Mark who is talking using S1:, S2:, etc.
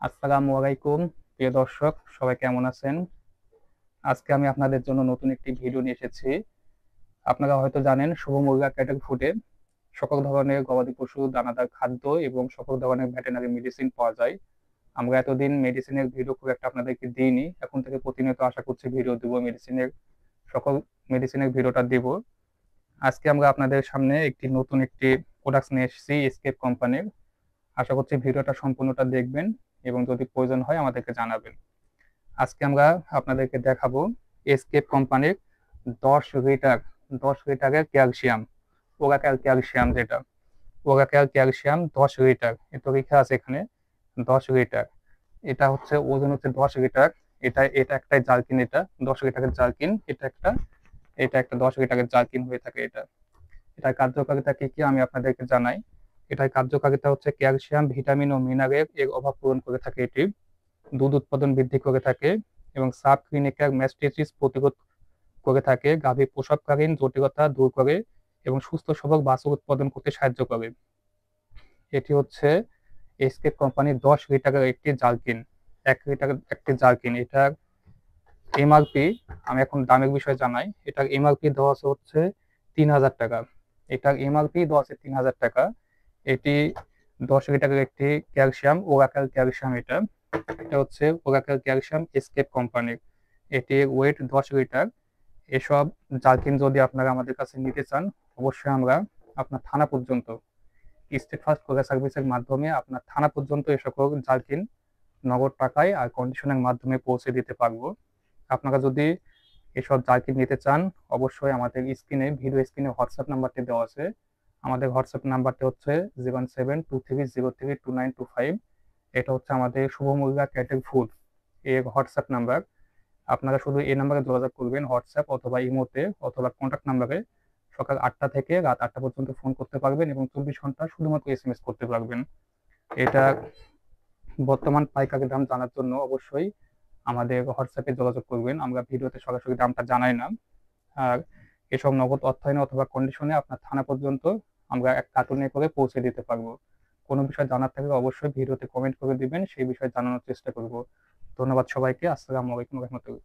S1: আসসালামু আলাইকুম। প্রিয় দর্শক, সবাই কেমন আছেন? আজকে আমি আপনাদের জন্য নতুন একটি ভিডিও নিয়ে এসেছি। আপনারা হয়তো জানেন, শুভ মুরগা ক্যাটেল ফুডে সকল ধরনের গবাদি পশু, দানাদার খাদ্য এবং সকল ধরনের ভেটেরিনারি মেডিসিন পাওয়া যায়। আমরা এতদিন মেডিসিনের ভিডিও খুব একটা আপনাদেরকে দিইনি। এখন থেকে প্রতিনিয়ত আশা করছি ভিডিও দিব, সকল মেডিসিনের ভিডিওটা দিব। আজকে আমরা আপনাদের সামনে নতুন একটি প্রোডাক্ট নিয়ে এসেছি এসকেপ কোম্পানির। আশা করছি ভিডিওটা সম্পূর্ণটা দেখবেন এবং যদি প্রয়োজন হয় আমাদেরকে জানাবেন। আজকে আমরা আপনাদেরকে দেখাবো এসকেপ কোম্পানির 10 লিটার 10 লিটারের ক্যালসিয়াম, ওরাক্যাল ক্যালসিয়াম, যেটা ওরাক্যাল ক্যালসিয়াম 10 লিটার। এটা লেখা আছে এখানে 10 লিটার। এটা হচ্ছে ওজন হচ্ছে 10 লিটার। এটা এটা একটাই জার্কিন, এটা 10 লিটারের জার্কিন। এটা একটা 10 লিটারের জার্কিন হয়ে থাকে। এটার কার্যকারিতা কি কি আমি আপনাদেরকে জানাই। এটার কার্যকারিতা হচ্ছে ক্যালসিয়াম, ভিটামিন ও মিনারেল এর অভাব পূরণ করে থাকে এটি। দুধ উৎপাদন বৃদ্ধি করে থাকে এবং সাব ক্লিনিক্যাল ম্যাস্টাইটিস প্রতিরোধ করে থাকে। গাভী প্রসবকালীন জটিলতা দূর করে এবং সুস্থ সবল বাছুর উৎপাদন করতে সাহায্য করে। এটি হচ্ছে এসকেপ কোম্পানির 10 লিটারের একটি জার্কিন, 1 লিটারের একটি জার্কিন। এটার এমআরপি, আমি এখন দামের বিষয়ে জানাই। এটার এমআরপি দেওয়া আছে হচ্ছে 3,000 টাকা। এটার এমআরপি দেওয়া আছে 3,000 টাকা। এটি 10 লিটারের একটি ক্যালসিয়াম, ওরাক্যাল ক্যালসিয়াম। এটা এটা হচ্ছে ওরাক্যাল ক্যালসিয়াম এসকেপ কোম্পানির। এটির ওয়েট 10 লিটার। এসব জার্কিন যদি আপনারা আমাদের কাছে নিতে চান, অবশ্যই আমরা আপনার থানা পর্যন্ত, স্টেট ফার্স্ট কোরিয়ার সার্ভিসের মাধ্যমে আপনার থানা পর্যন্ত এ সকল জার্কিন নগদ টাকায় আর কন্ডিশনের মাধ্যমে পৌঁছে দিতে পারবো। আপনারা যদি এসব জার্কিন নিতে চান, অবশ্যই আমাদের ভিডিও স্ক্রিনে হোয়াটসঅ্যাপ নাম্বারটি দেওয়া আছে। আমাদের হোয়াটসঅ্যাপ নাম্বারটি হচ্ছে 07230029225। এটা হচ্ছে আমাদের শুভ মুরগা ক্যাটেল ফুড এর হোয়াটসঅ্যাপ নাম্বার। আপনারা শুধু এই নাম্বারে যোগাযোগ করবেন, হোয়াটসঅ্যাপ অথবা ইমোতে অথবা কন্ট্যাক্ট নাম্বারে। সকাল 8টা থেকে রাত 8টা পর্যন্ত ফোন করতে পারবেন এবং 24 ঘন্টা শুধুমাত্র এসএমএস করতে পারবেন। এটা বর্তমান পাইকারি দাম জানার জন্য অবশ্যই আমাদের হোয়াটসঅ্যাপে যোগাযোগ করবেন। আমরা ভিডিওতে সরাসরি দামটা জানাই না। আর এসব নগদ অর্থায়নে অথবা কন্ডিশনে আপনার থানা পর্যন্ত আমরা এক কার্টুনে করে পৌঁছে দিতে পারবো। কোনো বিষয় জানার থাকলে অবশ্যই ভিডিওতে কমেন্ট করে দিবেন, সেই বিষয়ে জানানোর চেষ্টা করব। ধন্যবাদ সবাইকে। আসসালামু আলাইকুম রহমতুল্লাহ।